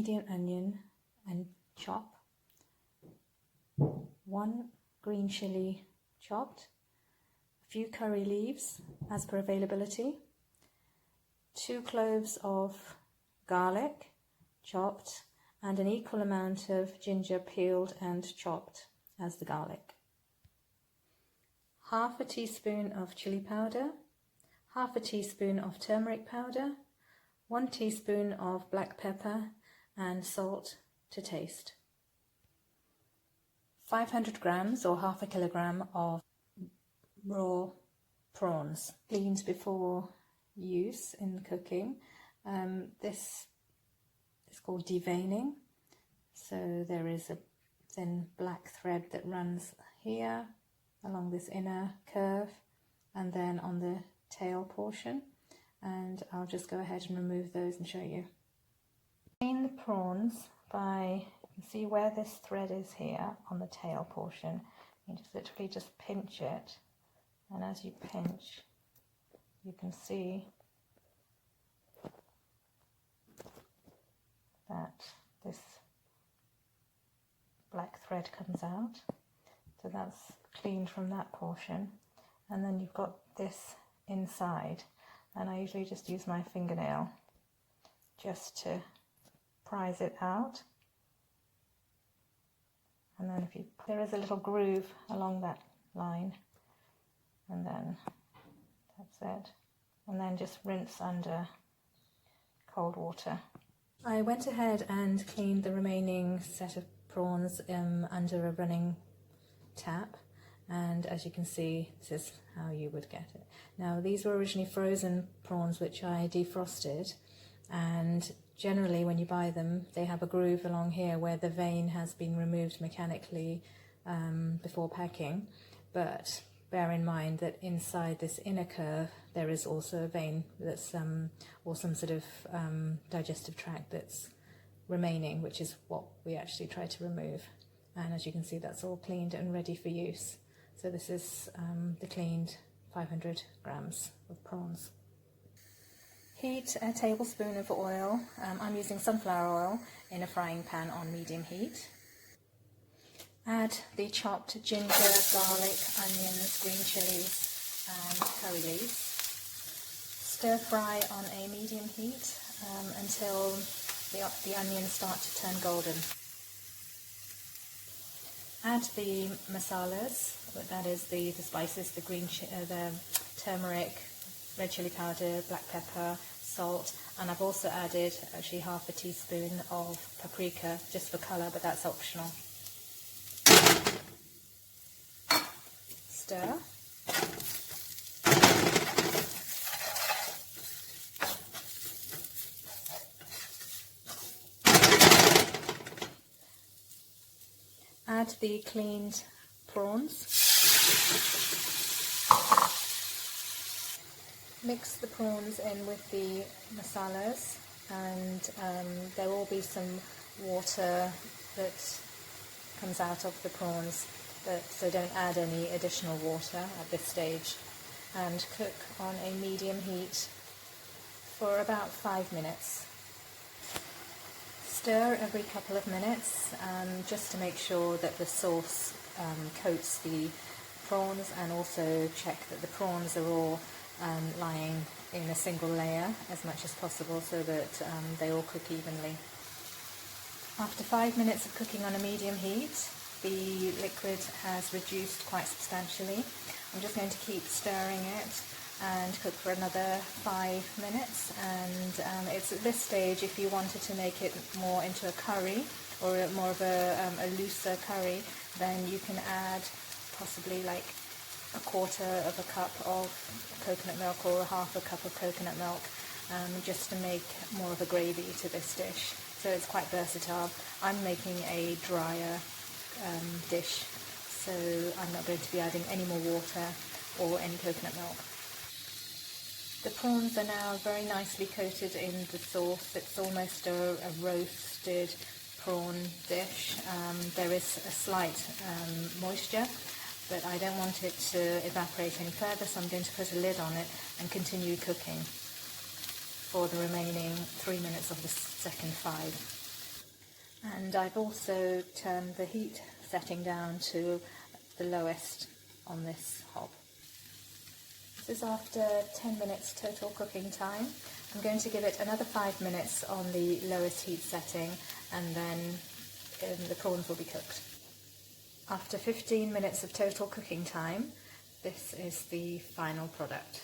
medium onion and chop, 1 green chilli chopped, a few curry leaves as per availability, 2 cloves of garlic chopped, and an equal amount of ginger peeled and chopped as the garlic. Half a teaspoon of chili powder, half a teaspoon of turmeric powder, 1 teaspoon of black pepper, and salt to taste. 500 grams or half a kilogram of raw prawns, cleaned before use in cooking. This is called deveining. So there is a thin black thread that runs here along this inner curve and then on the tail portion, and I'll just go ahead and remove those and show you. Clean the prawns by, you can see where this thread is here on the tail portion. You just literally just pinch it, and as you pinch you can see that this black thread comes out. So that's cleaned from that portion, and then you've got this inside, and I usually just use my fingernail just to prise it out, and then there is a little groove along that line, and then that's it, and then just rinse under cold water. I went ahead and cleaned the remaining set of prawns under a running tap, and as you can see, this is how you would get it. Now, these were originally frozen prawns which I defrosted, and generally when you buy them they have a groove along here where the vein has been removed mechanically before packing, but bear in mind that inside this inner curve there is also a vein that's or some sort of digestive tract that's remaining, which is what we actually try to remove. And as you can see, that's all cleaned and ready for use. So this is the cleaned 500 grams of prawns. Heat a tablespoon of oil. I'm using sunflower oil in a frying pan on medium heat. Add the chopped ginger, garlic, onions, green chilies and curry leaves. Stir fry on a medium heat until the onions start to turn golden. Add the masalas, that is the spices, the turmeric, red chili powder, black pepper, salt, and I've also added actually half a teaspoon of paprika just for colour, but that's optional. Stir. Add the cleaned prawns. Mix the prawns in with the masalas, and there will be some water that comes out of the prawns, so don't add any additional water at this stage, and cook on a medium heat for about 5 minutes. Stir every couple of minutes just to make sure that the sauce coats the prawns, and also check that the prawns are all lying in a single layer as much as possible so that they all cook evenly. After 5 minutes of cooking on a medium heat, the liquid has reduced quite substantially. I'm just going to keep stirring it and cook for another 5 minutes, and it's at this stage, if you wanted to make it more into a curry or more of a looser curry, then you can add possibly like a quarter of a cup of coconut milk or a half a cup of coconut milk, just to make more of a gravy to this dish. So it's quite versatile. I'm making a drier dish, so I'm not going to be adding any more water or any coconut milk. The prawns are now very nicely coated in the sauce. It's almost a roasted prawn dish. There is a slight moisture, but I don't want it to evaporate any further, so I'm going to put a lid on it and continue cooking for the remaining 3 minutes of the second 5. And I've also turned the heat setting down to the lowest on this hob. This is after 10 minutes total cooking time. I'm going to give it another 5 minutes on the lowest heat setting, and then the prawns will be cooked. After 15 minutes of total cooking time, this is the final product.